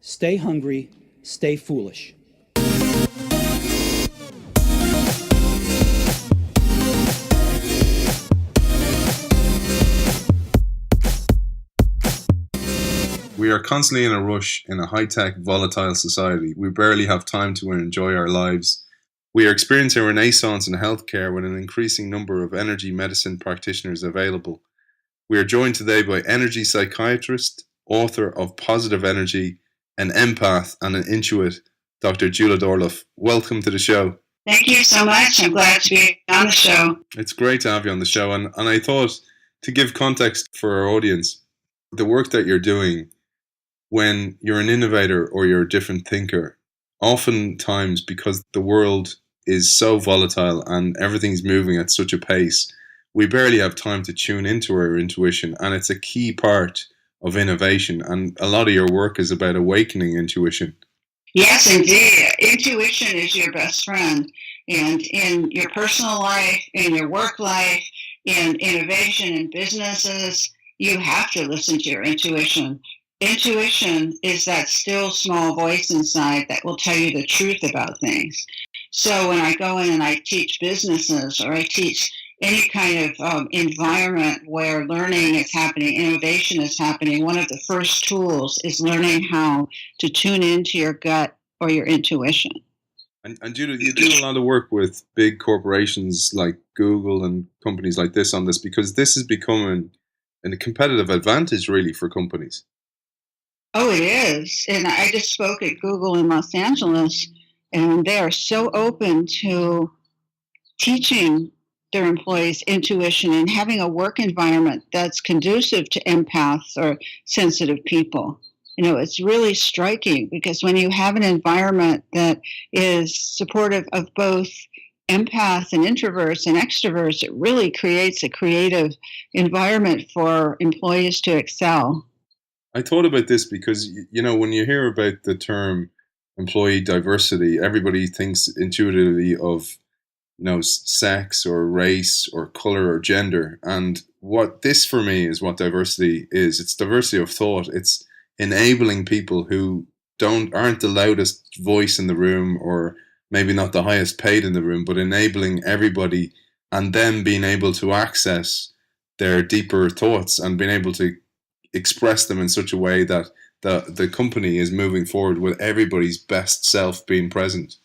Stay hungry, stay foolish. We are constantly in a rush in a high-tech, volatile society. We barely have time to enjoy our lives. We are experiencing a renaissance in healthcare with an increasing number of energy medicine practitioners available. We are joined today by energy psychiatrist, author of Positive Energy, an empath and an intuit, Dr. Judith Orloff. Welcome to the show. Thank you so much. I'm glad to be on the show. It's great to have you on the show. And I thought, to give context for our audience, the work that you're doing, when you're an innovator or you're a different thinker, oftentimes because the world is so volatile and everything's moving at such a pace, we barely have time to tune into our intuition, and it's a key part of innovation. And a lot of your work is about awakening intuition. Yes, indeed. Intuition is your best friend. And in your personal life, in your work life, in innovation in businesses, you have to listen to your intuition. Intuition is that still small voice inside that will tell you the truth about things. So when I go in and I teach businesses, or I teach any kind of environment where learning is happening, innovation is happening, one of the first tools is learning how to tune into your gut or your intuition. And Judith, you do a lot of work with big corporations like Google and companies like this on this, because this is becoming a competitive advantage really for companies. Oh, it is. And I just spoke at Google in Los Angeles, and they are so open to teaching their employees intuition and having a work environment that's conducive to empaths or sensitive people. You know, it's really striking because when you have an environment that is supportive of both empaths and introverts and extroverts, it really creates a creative environment for employees to excel. I thought about this because, you know, when you hear about the term employee diversity, everybody thinks intuitively of, you know, sex or race or color or gender. And what this for me is what diversity is. It's diversity of thought. It's enabling people who aren't the loudest voice in the room, or maybe not the highest paid in the room, but enabling everybody and then being able to access their deeper thoughts and being able to express them in such a way that the company is moving forward with everybody's best self being present.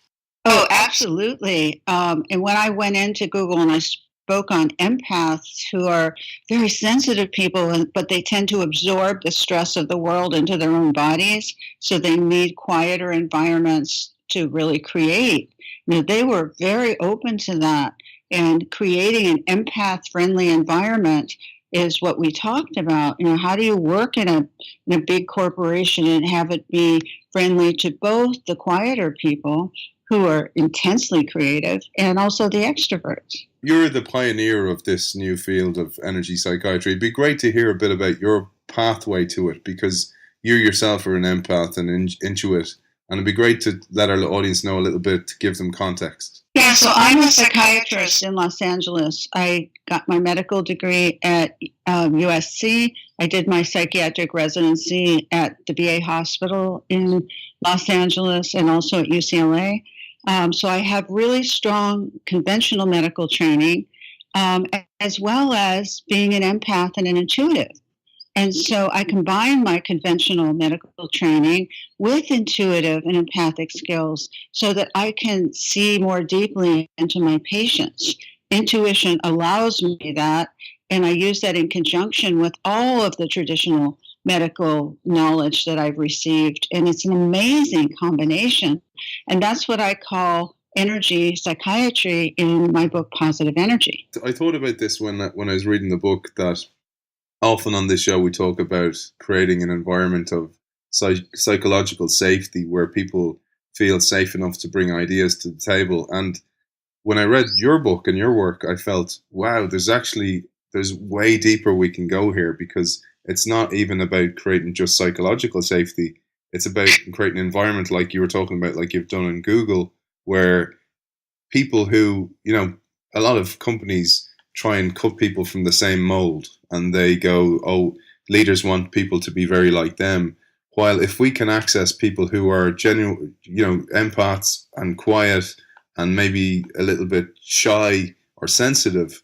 Oh, absolutely. And when I went into Google and I spoke on empaths, who are very sensitive people, but they tend to absorb the stress of the world into their own bodies, so they need quieter environments to really create. You know, they were very open to that, and creating an empath-friendly environment is what we talked about. You know, how do you work in a big corporation and have it be friendly to both the quieter people who are intensely creative and also the extroverts? You're the pioneer of this new field of energy psychiatry. It'd be great to hear a bit about your pathway to it, because you yourself are an empath and intuit, and it'd be great to let our audience know a little bit, to give them context. Yeah, so I'm a psychiatrist in Los Angeles. I got my medical degree at USC. I did my psychiatric residency at the VA hospital in Los Angeles and also at UCLA. So I have really strong conventional medical training, as well as being an empath and an intuitive. And so I combine my conventional medical training with intuitive and empathic skills so that I can see more deeply into my patients. Intuition allows me that, and I use that in conjunction with all of the traditional medical knowledge that I've received. And it's an amazing combination. And that's what I call energy psychiatry in my book, Positive Energy. I thought about this when I was reading the book, that often on this show we talk about creating an environment of psychological safety where people feel safe enough to bring ideas to the table. And when I read your book and your work, I felt, wow, there's way deeper we can go here, because it's not even about creating just psychological safety. It's about creating an environment like you were talking about, like you've done in Google, where people who, you know, a lot of companies try and cut people from the same mold, and they go, oh, leaders want people to be very like them. While if we can access people who are genuine, empaths and quiet and maybe a little bit shy or sensitive,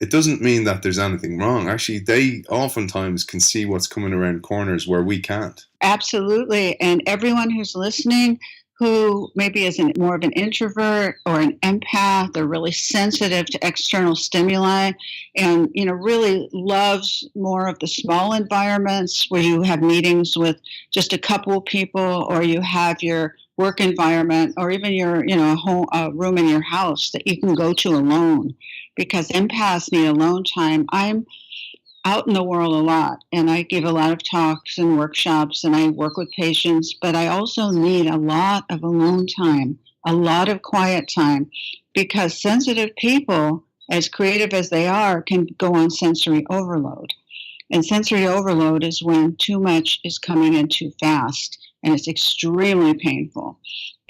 it doesn't mean that there's anything wrong. Actually, they oftentimes can see what's coming around corners where we can't. Absolutely. And everyone who's listening who maybe is more of an introvert or an empath or really sensitive to external stimuli and, really loves more of the small environments where you have meetings with just a couple of people, or you have your work environment, or even your, home, room in your house that you can go to alone, because empaths need alone time. I'm out in the world a lot, and I give a lot of talks and workshops, and I work with patients, but I also need a lot of alone time, a lot of quiet time, because sensitive people, as creative as they are, can go on sensory overload. And sensory overload is when too much is coming in too fast, and it's extremely painful.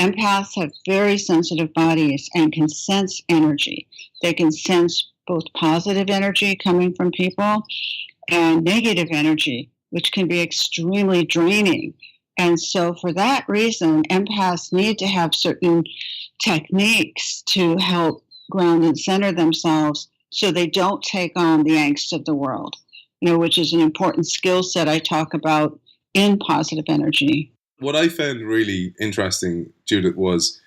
Empaths have very sensitive bodies and can sense energy. They can sense both positive energy coming from people and negative energy, which can be extremely draining. And so for that reason, empaths need to have certain techniques to help ground and center themselves so they don't take on the angst of the world, which is an important skill set I talk about in positive energy. What I found really interesting, Judith, was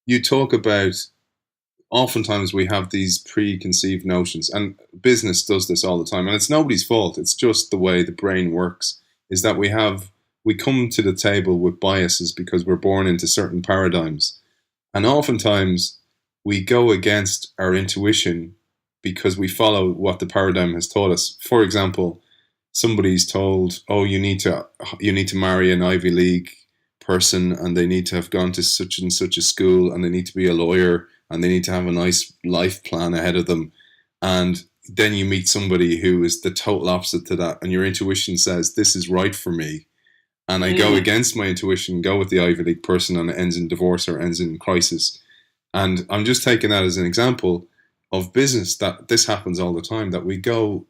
you talk about oftentimes we have these preconceived notions, and business does this all the time, and it's nobody's fault. It's just the way the brain works, is that we come to the table with biases because we're born into certain paradigms. And oftentimes we go against our intuition because we follow what the paradigm has taught us. For example, somebody's told, oh, you need to marry an Ivy League person, and they need to have gone to such and such a school, and they need to be a lawyer, and they need to have a nice life plan ahead of them. And then you meet somebody who is the total opposite to that, and your intuition says, this is right for me. And I go against my intuition, go with the Ivy League person, and it ends in divorce or ends in crisis. And I'm just taking that as an example of business, that this happens all the time, that we go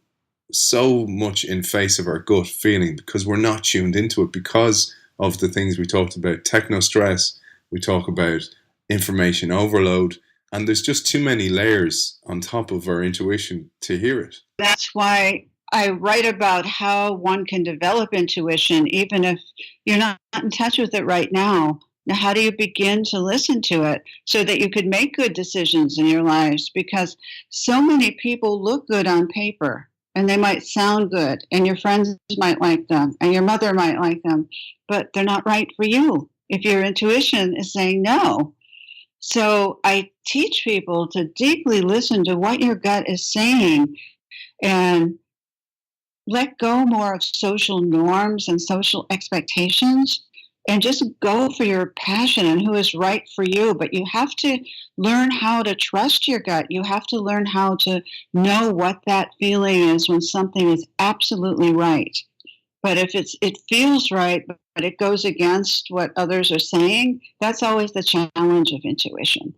so much in face of our gut feeling because we're not tuned into it, because of the things we talked about, techno stress, we talk about information overload, and there's just too many layers on top of our intuition to hear it. That's why I write about how one can develop intuition, even if you're not in touch with it right now. Now, how do you begin to listen to it so that you could make good decisions in your lives? Because so many people look good on paper, and they might sound good, and your friends might like them, and your mother might like them, but they're not right for you if your intuition is saying no. So I teach people to deeply listen to what your gut is saying and let go more of social norms and social expectations and just go for your passion and who is right for you. But you have to learn how to trust your gut. You have to learn how to know what that feeling is when something is absolutely right. But if it feels right, but it goes against what others are saying, that's always the challenge of intuition,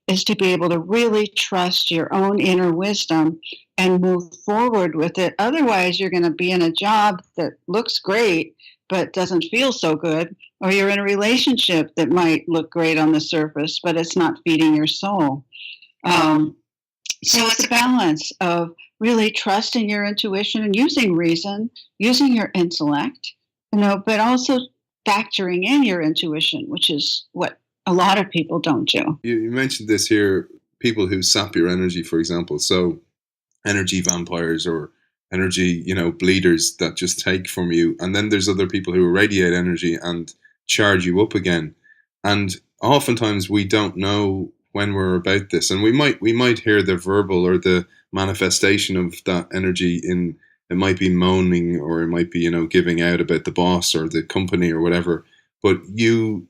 is to be able to really trust your own inner wisdom and move forward with it. Otherwise, you're going to be in a job that looks great, but doesn't feel so good. Or you're in a relationship that might look great on the surface, but it's not feeding your soul. So it's a balance of really trusting your intuition and using reason, using your intellect, but also factoring in your intuition, which is what a lot of people don't do. You mentioned this here, people who sap your energy, for example. So energy vampires or energy, bleeders that just take from you. And then there's other people who radiate energy and charge you up again. And oftentimes we don't know when we're about this. And we might hear the verbal or the manifestation of that energy in, it might be moaning, or it might be, giving out about the boss or the company or whatever. But you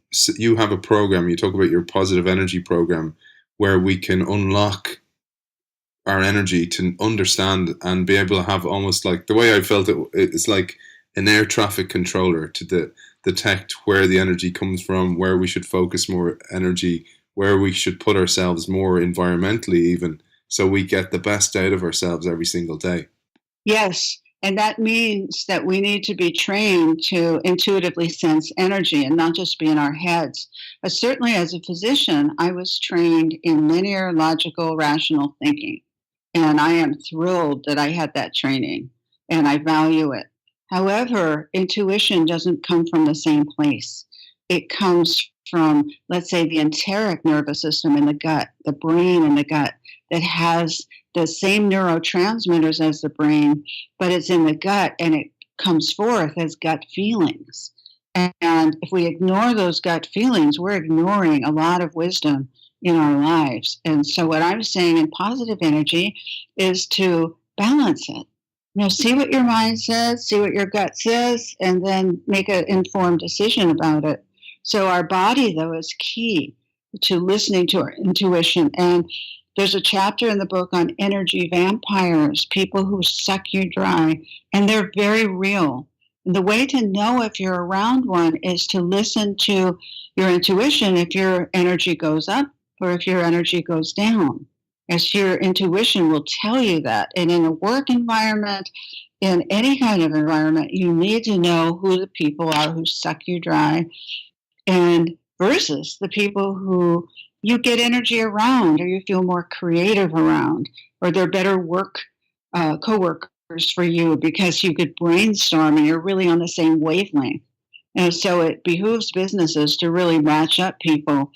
have a program, you talk about your positive energy program, where we can unlock our energy to understand and be able to have almost like, the way I felt it's like an air traffic controller to detect where the energy comes from, where we should focus more energy, where we should put ourselves more environmentally even, so we get the best out of ourselves every single day. Yes. And that means that we need to be trained to intuitively sense energy and not just be in our heads. But certainly as a physician, I was trained in linear, logical, rational thinking. And I am thrilled that I had that training, and I value it. However, intuition doesn't come from the same place. It comes from, let's say, the enteric nervous system in the gut, the brain in the gut, that has the same neurotransmitters as the brain, but it's in the gut and it comes forth as gut feelings. And if we ignore those gut feelings, we're ignoring a lot of wisdom in our lives. And so what I'm saying in positive energy is to balance it. See what your mind says, see what your gut says, and then make an informed decision about it. So our body, though, is key to listening to our intuition. And there's a chapter in the book on energy vampires, people who suck you dry, and they're very real. And the way to know if you're around one is to listen to your intuition if your energy goes up or if your energy goes down. As your intuition will tell you that. And in a work environment, in any kind of environment, you need to know who the people are who suck you dry, and versus the people who you get energy around, or you feel more creative around, or they're better co-workers for you because you could brainstorm and you're really on the same wavelength. And so it behooves businesses to really match up people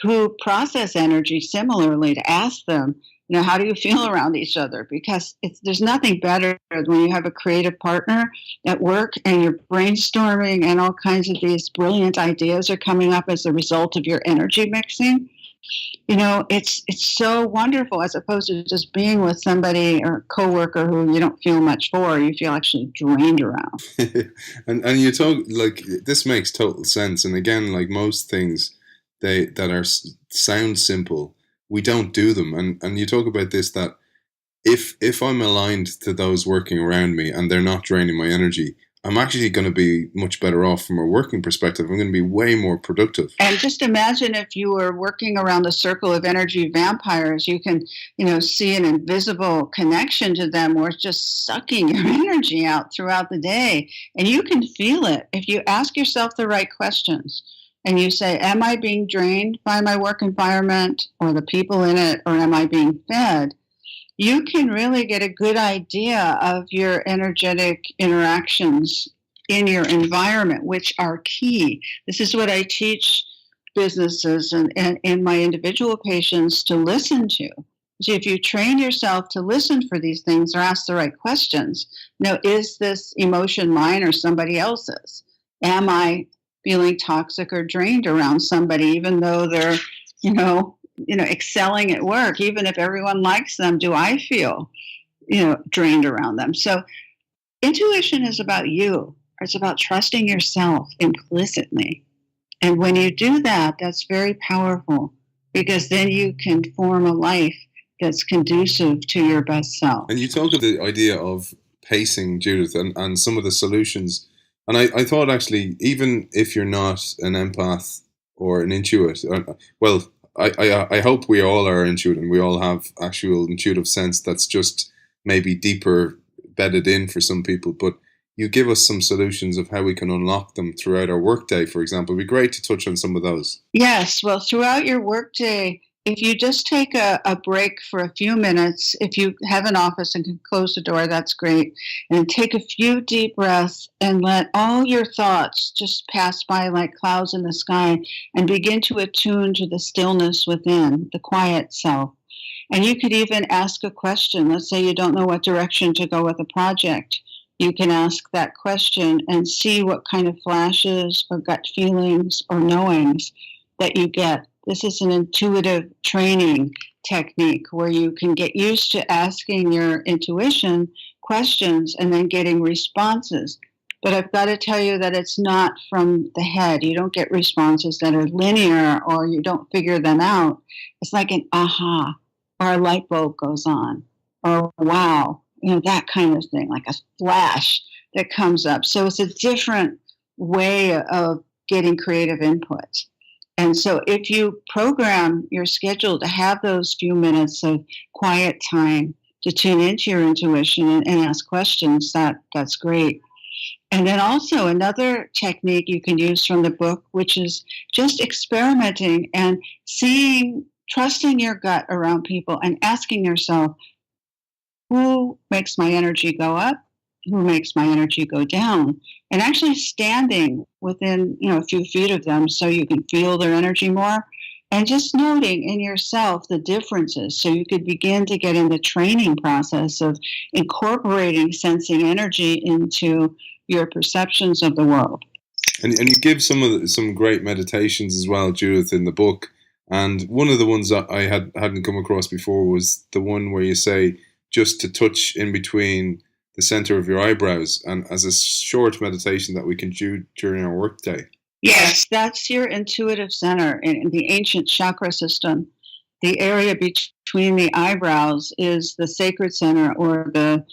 who process energy similarly, to ask them, how do you feel around each other? Because there's nothing better when you have a creative partner at work and you're brainstorming and all kinds of these brilliant ideas are coming up as a result of your energy mixing. It's so wonderful, as opposed to just being with somebody or a coworker who you don't feel much for, you feel actually drained around. and you talk, like, this makes total sense. And again, like most things that sound simple, we don't do them. And you talk about this, that if I'm aligned to those working around me and they're not draining my energy, I'm actually going to be much better off from a working perspective. I'm going to be way more productive. And just imagine if you were working around a circle of energy vampires, you can, see an invisible connection to them where it's just sucking your energy out throughout the day. And you can feel it if you ask yourself the right questions. And you say, am I being drained by my work environment or the people in it, or am I being fed? You can really get a good idea of your energetic interactions in your environment, which are key. This is what I teach businesses and in my individual patients to listen to. So if you train yourself to listen for these things or ask the right questions, is this emotion mine or somebody else's? Am I feeling toxic or drained around somebody, even though they're, excelling at work? Even if everyone likes them, do I feel, drained around them? So intuition is about you. It's about trusting yourself implicitly. And when you do that, that's very powerful, because then you can form a life that's conducive to your best self. And you talk of the idea of pacing, Judith, and some of the solutions. And I thought, actually, even if you're not an empath or an intuit, well, I hope we all are intuitive and we all have actual intuitive sense that's just maybe deeper bedded in for some people. But you give us some solutions of how we can unlock them throughout our workday, for example. It'd be great to touch on some of those. Yes. Well, throughout your workday, if you just take a break for a few minutes, if you have an office and can close the door, that's great. And take a few deep breaths and let all your thoughts just pass by like clouds in the sky, and begin to attune to the stillness within, the quiet self. And you could even ask a question. Let's say you don't know what direction to go with a project. You can ask that question and see what kind of flashes or gut feelings or knowings that you get. This is an intuitive training technique where you can get used to asking your intuition questions and then getting responses. But I've got to tell you that it's not from the head. You don't get responses that are linear, or you don't figure them out. It's like an aha, or a light bulb goes on, or wow, that kind of thing, like a flash that comes up. So it's a different way of getting creative input. And so if you program your schedule to have those few minutes of quiet time, to tune into your intuition and ask questions, that's great. And then also another technique you can use from the book, which is just experimenting and trusting your gut around people and asking yourself, who makes my energy go up? Who makes my energy go down? And actually standing within, a few feet of them so you can feel their energy more. And just noting in yourself the differences so you could begin to get in the training process of incorporating sensing energy into your perceptions of the world. And you give some great meditations as well, Judith, in the book. And one of the ones that I hadn't come across before was the one where you say just to touch in between the center of your eyebrows, and as a short meditation that we can do during our workday. Yes, that's your intuitive center in the ancient chakra system. The area between the eyebrows is the sacred center, or the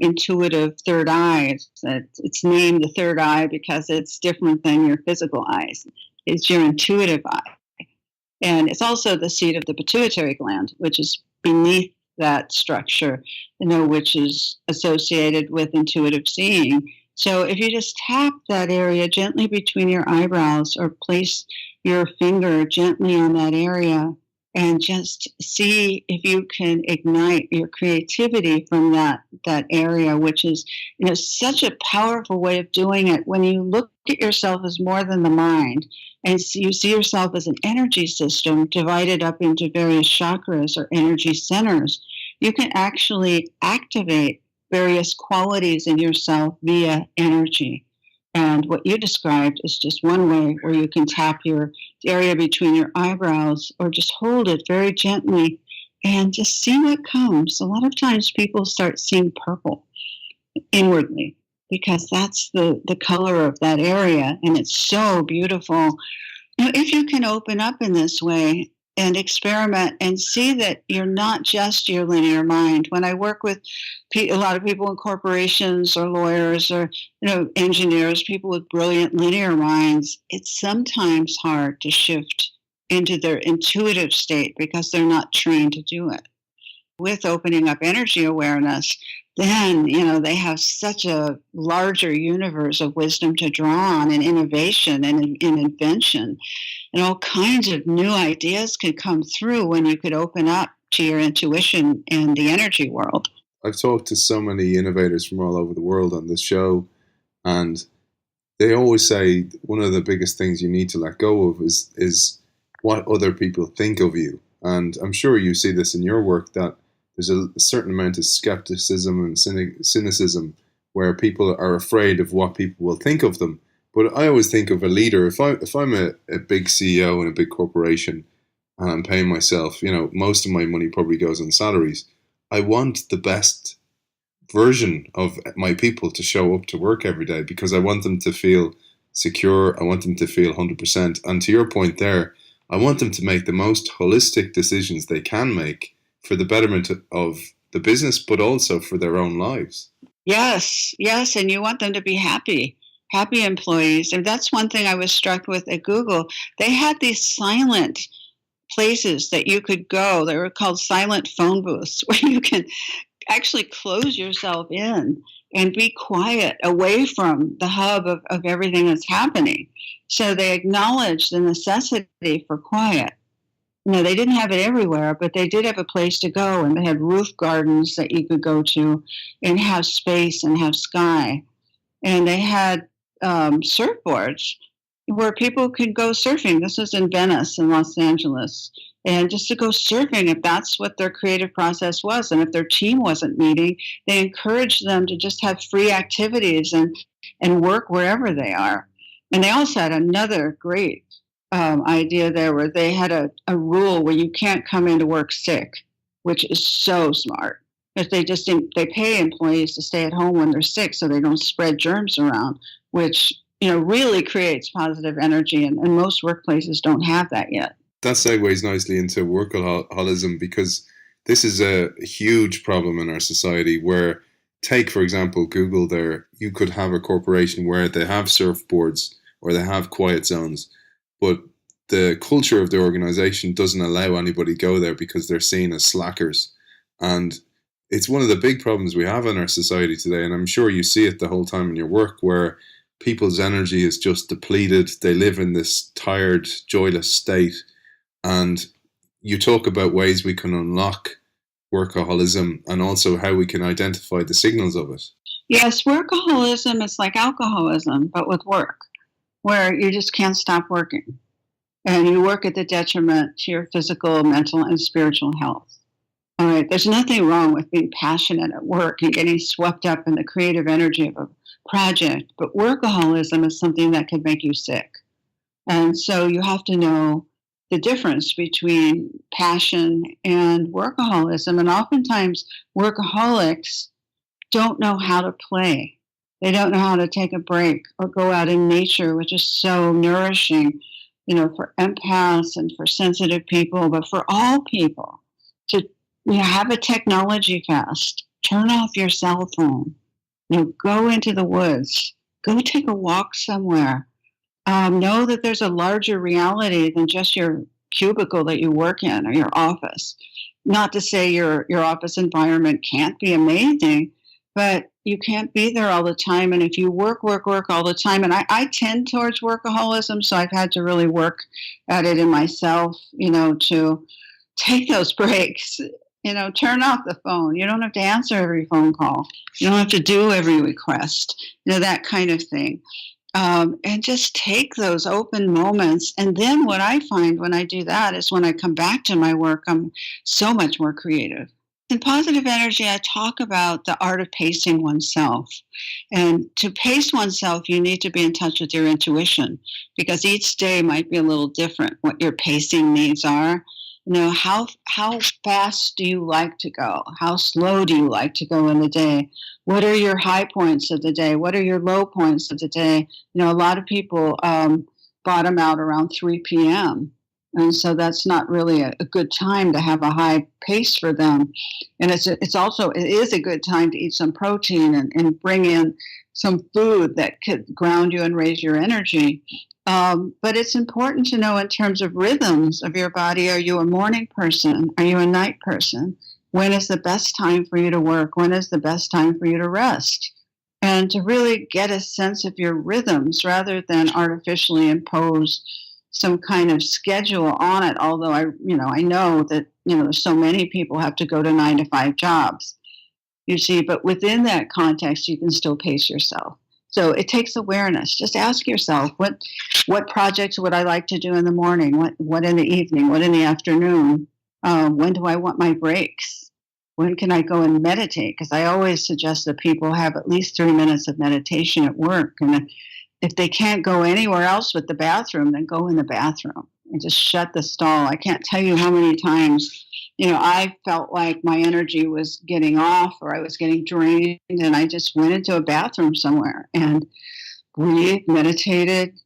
intuitive third eye. It's named the third eye because it's different than your physical eyes. It's your intuitive eye. And it's also the seat of the pituitary gland, which is beneath that structure, which is associated with intuitive seeing. So if you just tap that area gently between your eyebrows, or place your finger gently on that area, and just see if you can ignite your creativity from that area, which is such a powerful way of doing it. When you look at yourself as more than the mind, and you see yourself as an energy system divided up into various chakras or energy centers, you can actually activate various qualities in yourself via energy. And what you described is just one way where you can tap your area between your eyebrows, or just hold it very gently and just see what comes. A lot of times people start seeing purple inwardly, because that's the color of that area, and it's so beautiful. If you can open up in this way and experiment and see that you're not just your linear mind. When I work with a lot of people in corporations or lawyers or engineers, people with brilliant linear minds, it's sometimes hard to shift into their intuitive state because they're not trained to do it. With opening up energy awareness, then, they have such a larger universe of wisdom to draw on, and innovation and invention. And all kinds of new ideas can come through when you could open up to your intuition and the energy world. I've talked to so many innovators from all over the world on this show, and they always say one of the biggest things you need to let go of is what other people think of you. And I'm sure you see this in your work, that there's a certain amount of skepticism and cynicism where people are afraid of what people will think of them. But I always think of a leader. If I'm a big CEO in a big corporation and I'm paying myself, most of my money probably goes on salaries. I want the best version of my people to show up to work every day, because I want them to feel secure. I want them to feel 100%. And to your point there, I want them to make the most holistic decisions they can make for the betterment of the business, but also for their own lives. Yes. And you want them to be happy employees. And that's one thing I was struck with at Google. They had these silent places that you could go. They were called silent phone booths, where you can actually close yourself in and be quiet, away from the hub of everything that's happening. So they acknowledged the necessity for quiet. They didn't have it everywhere, but they did have a place to go, and they had roof gardens that you could go to and have space and have sky. And they had surfboards where people could go surfing. This is in Venice in Los Angeles. And just to go surfing, if that's what their creative process was, and if their team wasn't meeting, they encouraged them to just have free activities and work wherever they are. And they also had another great idea there, where they had a rule where you can't come into work sick, which is so smart. Because they pay employees to stay at home when they're sick so they don't spread germs around, which really creates positive energy, and most workplaces don't have that yet. That segues nicely into workaholism, because this is a huge problem in our society. Where, take for example Google, there you could have a corporation where they have surfboards or they have quiet zones, but the culture of the organization doesn't allow anybody to go there because they're seen as slackers. And it's one of the big problems we have in our society today, and I'm sure you see it the whole time in your work, where people's energy is just depleted. They live in this tired, joyless state. And you talk about ways we can unlock workaholism and also how we can identify the signals of it. Yes, workaholism is like alcoholism, but with work, where you just can't stop working. And you work at the detriment to your physical, mental, and spiritual health. All right, there's nothing wrong with being passionate at work and getting swept up in the creative energy of a project, but workaholism is something that can make you sick. And so you have to know the difference between passion and workaholism. And oftentimes, workaholics don't know how to play. They don't know how to take a break or go out in nature, which is so nourishing, for empaths and for sensitive people, but for all people to have a technology fast. Turn off your cell phone. Go into the woods. Go take a walk somewhere. Know that there's a larger reality than just your cubicle that you work in or your office. Not to say your office environment can't be amazing, but you can't be there all the time. And if you work all the time, and I tend towards workaholism, so I've had to really work at it in myself, to take those breaks. Turn off the phone. You don't have to answer every phone call. You don't have to do every request, that kind of thing. And just take those open moments. And then what I find when I do that is when I come back to my work, I'm so much more creative. In positive energy, I talk about the art of pacing oneself. And to pace oneself, you need to be in touch with your intuition, because each day might be a little different, what your pacing needs are. How fast do you like to go? How slow do you like to go in the day? What are your high points of the day? What are your low points of the day? A lot of people bottom out around 3 p.m. And so that's not really a good time to have a high pace for them. And it is a good time to eat some protein and bring in some food that could ground you and raise your energy. But it's important to know in terms of rhythms of your body. Are you a morning person? Are you a night person? When is the best time for you to work? When is the best time for you to rest? And to really get a sense of your rhythms rather than artificially impose some kind of schedule on it. Although I know that, there's so many people have to go to 9-to-5 jobs, you see, but within that context, you can still pace yourself. So it takes awareness. Just ask yourself, what projects would I like to do in the morning? What in the evening? What in the afternoon? When do I want my breaks? When can I go and meditate? Because I always suggest that people have at least 3 minutes of meditation at work. And if they can't go anywhere else with the bathroom, then go in the bathroom and just shut the stall. I can't tell you how many times, I felt like my energy was getting off or I was getting drained, and I just went into a bathroom somewhere and breathed, meditated,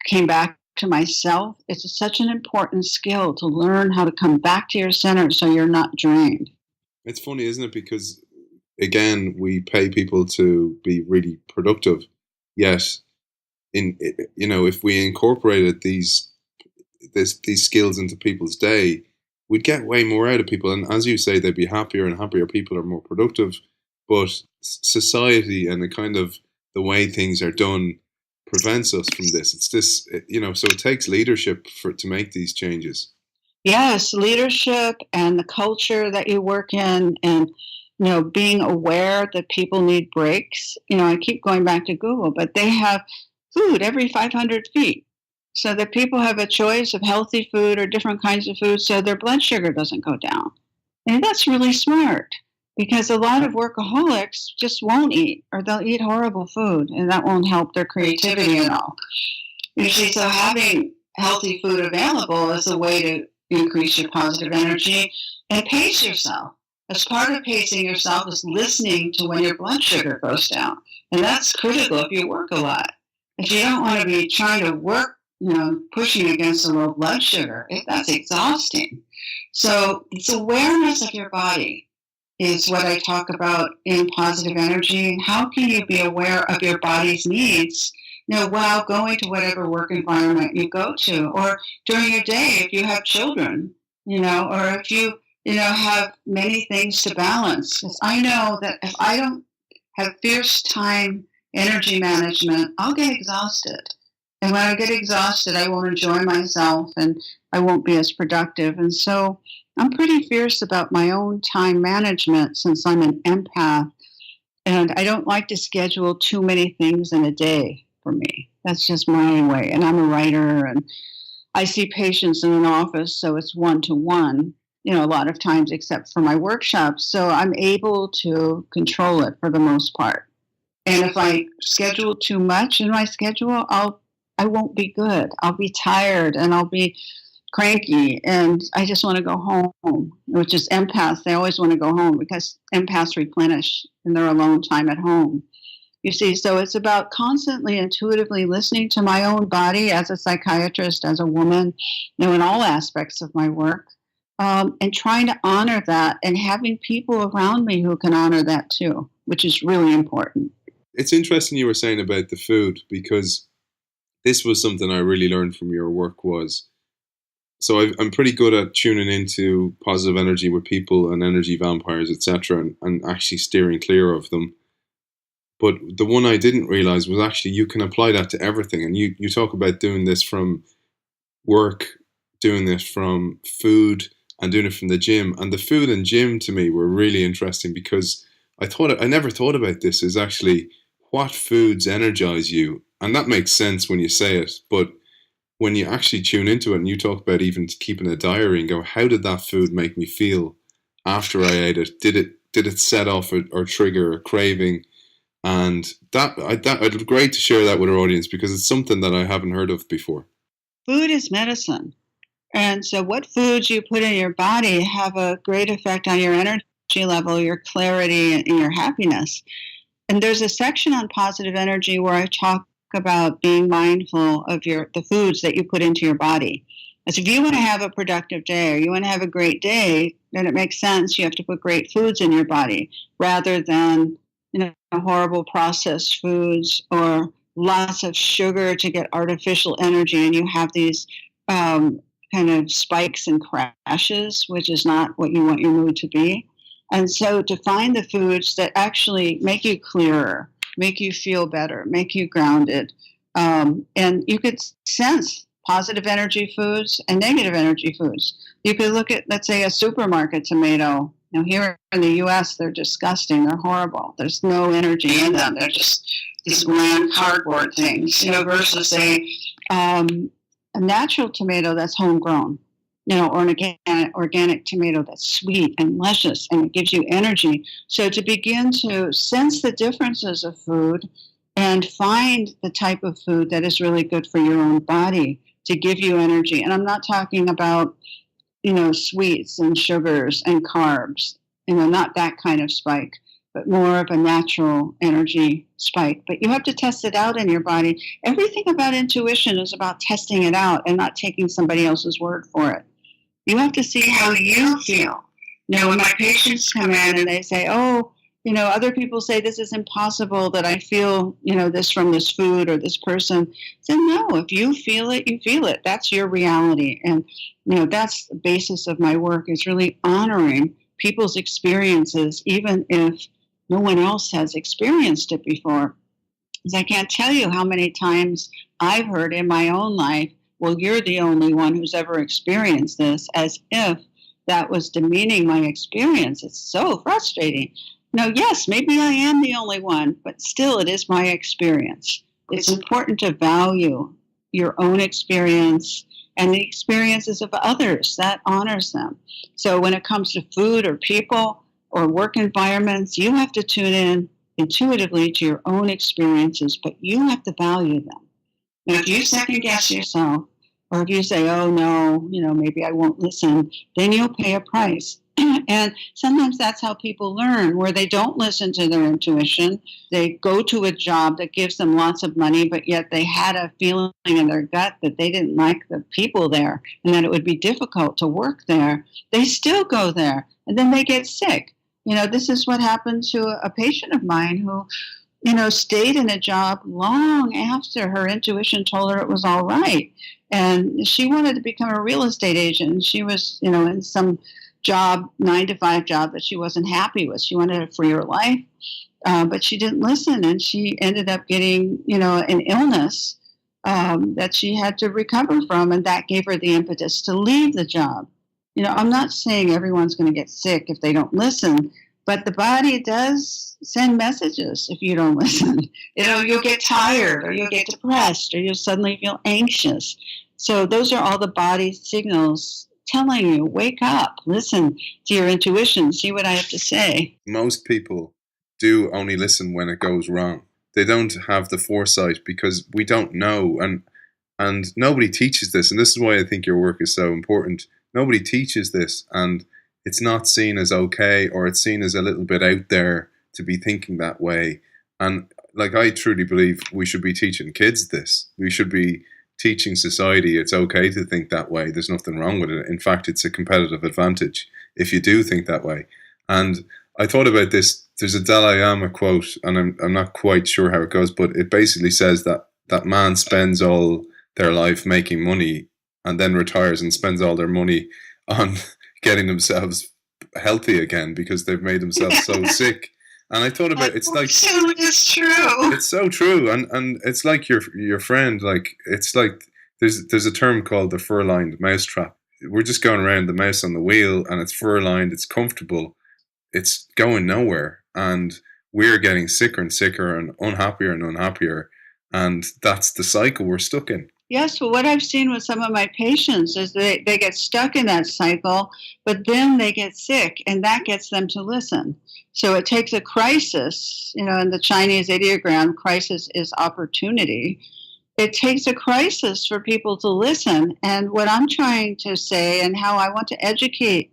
came back to myself. It's such an important skill to learn how to come back to your center so you're not drained. It's funny, isn't it? Because, again, we pay people to be really productive, yet if we incorporated these skills into people's day, we'd get way more out of people. And as you say, they'd be happier, and happier people are more productive. But society and the way things are done prevents us from this. It's this, so it takes leadership to make these changes. Yes, leadership and the culture that you work in, and being aware that people need breaks. I keep going back to Google, but they have food every 500 feet, so that people have a choice of healthy food or different kinds of food so their blood sugar doesn't go down. And that's really smart, because a lot of workaholics just won't eat, or they'll eat horrible food, and that won't help their creativity at all. Usually, so having healthy food available is a way to increase your positive energy and pace yourself. As part of pacing yourself is listening to when your blood sugar goes down. And that's critical if you work a lot. If you don't want to be trying to work, pushing against a low blood sugar, that's exhausting. So it's awareness of your body is what I talk about in positive energy. And how can you be aware of your body's needs, while going to whatever work environment you go to, or during your day if you have children, or if you have many things to balance. 'Cause I know that if I don't have fierce time energy management, I'll get exhausted. And when I get exhausted, I won't enjoy myself and I won't be as productive. And so I'm pretty fierce about my own time management since I'm an empath. And I don't like to schedule too many things in a day for me. That's just my way. And I'm a writer and I see patients in an office, so it's one-to-one, a lot of times except for my workshops. So I'm able to control it for the most part. And if I schedule too much in my schedule, I won't be good. I'll be tired and I'll be cranky and I just want to go home, which is empaths. They always want to go home because empaths replenish in their alone time at home. You see, so it's about constantly intuitively listening to my own body as a psychiatrist, as a woman, in all aspects of my work, and trying to honor that and having people around me who can honor that too, which is really important. It's interesting you were saying about the food, because this was something I really learned from your work so I'm pretty good at tuning into positive energy with people and energy vampires, etc., and actually steering clear of them. But the one I didn't realize was actually you can apply that to everything. And you talk about doing this from work, doing this from food, and doing it from the gym. And the food and gym to me were really interesting because I never thought about this as actually what foods energize you. And that makes sense when you say it. But when you actually tune into it and you talk about even keeping a diary and go, how did that food make me feel after I ate it? Did it set off or trigger a craving? And it's great to share that with our audience because it's something that I haven't heard of before. Food is medicine. And so what foods you put in your body have a great effect on your energy level, your clarity, and your happiness. And there's a section on positive energy where I talk about being mindful of the foods that you put into your body. As if you want to have a productive day or you want to have a great day, then it makes sense you have to put great foods in your body rather than horrible processed foods or lots of sugar to get artificial energy, and you have these kind of spikes and crashes, which is not what you want your mood to be. And so to find the foods that actually make you clearer, make you feel better, make you grounded, and you could sense positive energy foods and negative energy foods. You could look at, let's say, a supermarket tomato. Here in the U.S., they're disgusting. They're horrible. There's no energy in them. They're just these bland cardboard things, versus a natural tomato that's homegrown, or an organic tomato that's sweet and luscious and it gives you energy. So to begin to sense the differences of food and find the type of food that is really good for your own body to give you energy. And I'm not talking about sweets and sugars and carbs, not that kind of spike, but more of a natural energy spike. But you have to test it out in your body. Everything about intuition is about testing it out and not taking somebody else's word for it. You have to see how you feel. When my patients come in and they say, other people say this is impossible, that I feel, this from this food or this person. I say, no, if you feel it, you feel it. That's your reality. And, that's the basis of my work, is really honoring people's experiences, even if no one else has experienced it before. Because I can't tell you how many times I've heard in my own life, well, you're the only one who's ever experienced this, as if that was demeaning my experience. It's so frustrating. Yes, maybe I am the only one, but still it is my experience. It's important to value your own experience and the experiences of others. That honors them. So when it comes to food or people or work environments, you have to tune in intuitively to your own experiences, but you have to value them. Now, if you second guess yourself, or if you say, oh no, maybe I won't listen, then you'll pay a price. And sometimes that's how people learn, where they don't listen to their intuition. They go to a job that gives them lots of money, but yet they had a feeling in their gut that they didn't like the people there and that it would be difficult to work there. They still go there, and then they get sick. This is what happened to a patient of mine who, stayed in a job long after her intuition told her it was all right. And she wanted to become a real estate agent. She was, in some job, 9 to 5 job that she wasn't happy with. She wanted a freer life, but she didn't listen, and she ended up getting, an illness that she had to recover from, and that gave her the impetus to leave the job. I'm not saying everyone's going to get sick if they don't listen, but the body does send messages if you don't listen. You'll get tired, or you'll get depressed, or you'll suddenly feel anxious. So those are all the body signals telling you, wake up, listen to your intuition, see what I have to say. Most people do only listen when it goes wrong. They don't have the foresight because we don't know, and nobody teaches this. And this is why I think your work is so important. Nobody teaches this, and it's not seen as okay, or it's seen as a little bit out there to be thinking that way. And I truly believe we should be teaching kids this. We should be teaching society it's okay to think that way. There's nothing wrong with it. In fact, it's a competitive advantage if you do think that way. And I thought about this. There's a Dalai Lama quote, and I'm not quite sure how it goes, but it basically says that man spends all their life making money and then retires and spends all their money on getting themselves healthy again because they've made themselves so sick. And I thought about it's true. It's so true, and it's like your friend. It's like there's a term called the fur-lined mousetrap. We're just going around the mouse on the wheel, and it's fur-lined. It's comfortable. It's going nowhere, and we're getting sicker and sicker, and unhappier, and that's the cycle we're stuck in. Yes, well, what I've seen with some of my patients is they get stuck in that cycle, but then they get sick, and that gets them to listen. So it takes a crisis, in the Chinese ideogram, crisis is opportunity. It takes a crisis for people to listen. And what I'm trying to say, and how I want to educate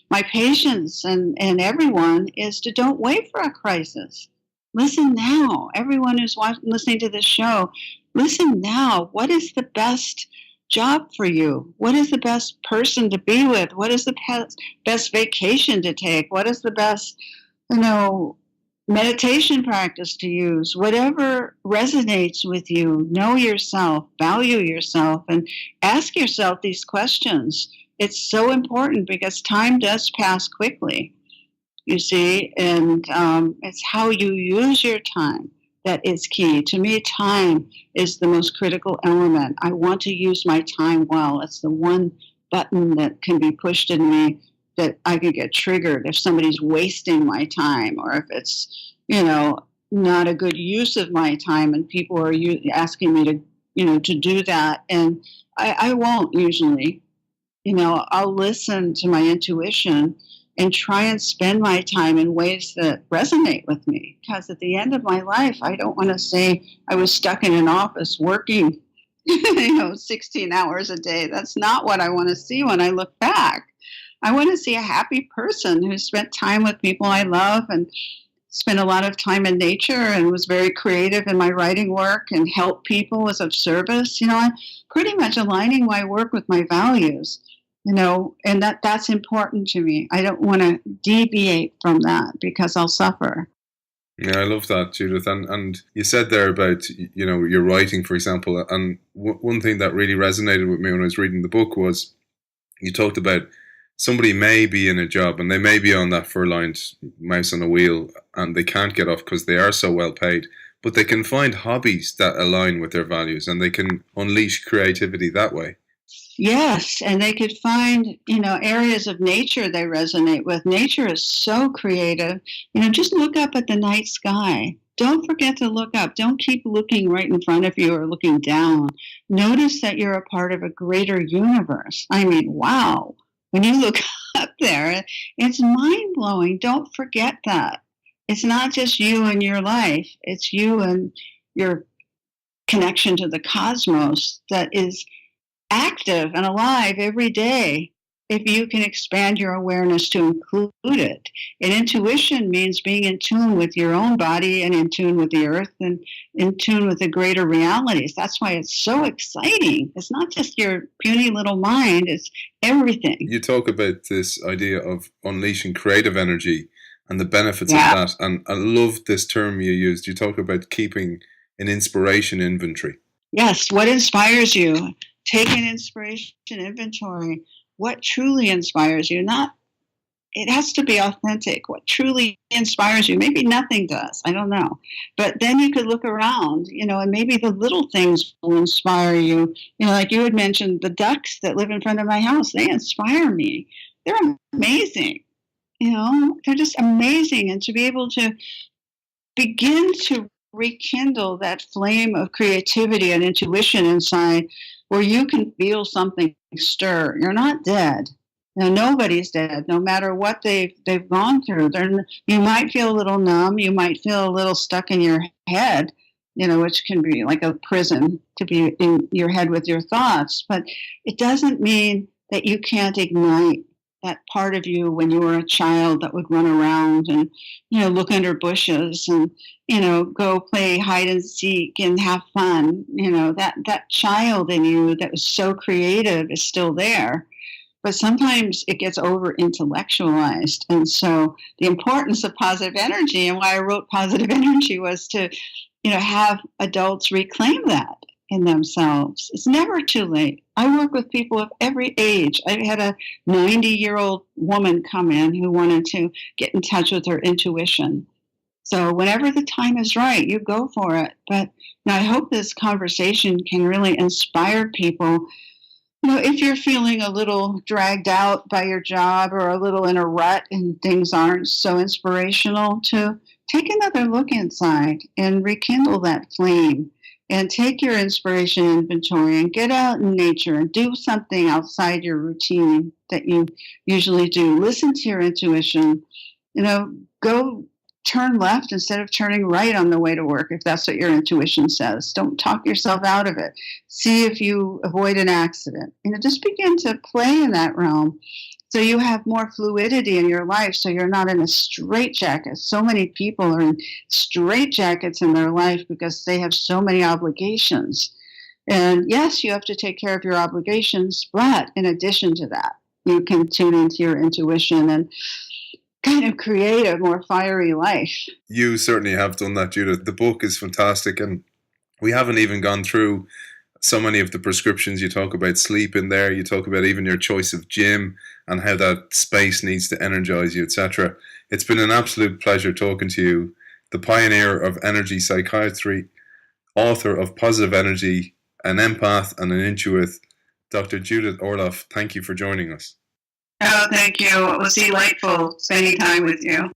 my patients and everyone, is to don't wait for a crisis. Listen now. Everyone who's listening to this show, listen now. What is the best job for you? What is the best person to be with? What is the best vacation to take? What is the best, meditation practice to use? Whatever resonates with you, know yourself, value yourself, and ask yourself these questions. It's so important because time does pass quickly, you see, and it's how you use your time that is key. To me, time is the most critical element. I want to use my time well. It's the one button that can be pushed in me that I could get triggered if somebody's wasting my time, or if it's, not a good use of my time and people are asking me to do that. And I won't usually, I'll listen to my intuition and try and spend my time in ways that resonate with me. Because at the end of my life, I don't want to say I was stuck in an office working, 16 hours a day. That's not what I want to see when I look back. I want to see a happy person who spent time with people I love and spent a lot of time in nature and was very creative in my writing work and helped people, was of service. I'm pretty much aligning my work with my values. And that's important to me. I don't want to deviate from that because I'll suffer. Yeah, I love that, Judith. And you said there about, your writing, for example. And one thing that really resonated with me when I was reading the book was you talked about somebody may be in a job and they may be on that fur-lined mouse on a wheel and they can't get off because they are so well paid. But they can find hobbies that align with their values and they can unleash creativity that way. Yes, and they could find, areas of nature they resonate with. Nature is so creative. Just look up at the night sky. Don't forget to look up. Don't keep looking right in front of you or looking down. Notice that you're a part of a greater universe. I mean, wow. When you look up there, it's mind-blowing. Don't forget that. It's not just you and your life. It's you and your connection to the cosmos that is active and alive every day if you can expand your awareness to include it. And intuition means being in tune with your own body and in tune with the earth and in tune with the greater realities. That's why it's so exciting. It's not just your puny little mind, it's everything. You talk about this idea of unleashing creative energy and the benefits of that. And I love this term you used. You talk about keeping an inspiration inventory. Yes, what inspires you? Take an inspiration inventory. What truly inspires you? Not it has to be authentic. What truly inspires you? Maybe nothing does. I don't know. But then you could look around, and maybe the little things will inspire you. Like you had mentioned, the ducks that live in front of my house, they inspire me. They're amazing. They're just amazing. And to be able to begin to rekindle that flame of creativity and intuition inside where you can feel something stir. You're not dead. Nobody's dead, no matter what they've gone through. You might feel a little numb. You might feel a little stuck in your head, which can be like a prison to be in your head with your thoughts. But it doesn't mean that you can't ignite that part of you when you were a child that would run around and, look under bushes and, go play hide and seek and have fun. That child in you that was so creative is still there. But sometimes it gets over intellectualized. And so the importance of positive energy and why I wrote Positive Energy was to, have adults reclaim that in themselves. It's never too late. I work with people of every age. I had a 90-year-old woman come in who wanted to get in touch with her intuition. So whenever the time is right, you go for it. But I hope this conversation can really inspire people. If you're feeling a little dragged out by your job or a little in a rut and things aren't so inspirational, to take another look inside and rekindle that flame and take your inspiration inventory and get out in nature and do something outside your routine that you usually do. Listen to your intuition. Go turn left instead of turning right on the way to work, if that's what your intuition says. Don't talk yourself out of it. See if you avoid an accident. Just begin to play in that realm so you have more fluidity in your life, so you're not in a straitjacket. So many people are in straitjackets in their life because they have so many obligations. And yes, you have to take care of your obligations, but in addition to that, you can tune into your intuition and kind of create a more fiery life. You certainly have done that, Judith. The book is fantastic, and we haven't even gone through so many of the prescriptions. You talk about sleep in there, you talk about even your choice of gym and how that space needs to energize you, etc. It's been an absolute pleasure talking to you, the pioneer of energy psychiatry, author of Positive Energy, an empath and an intuit, Dr. Judith Orloff. Thank you for joining us. Oh, thank you. It was delightful spending time with you.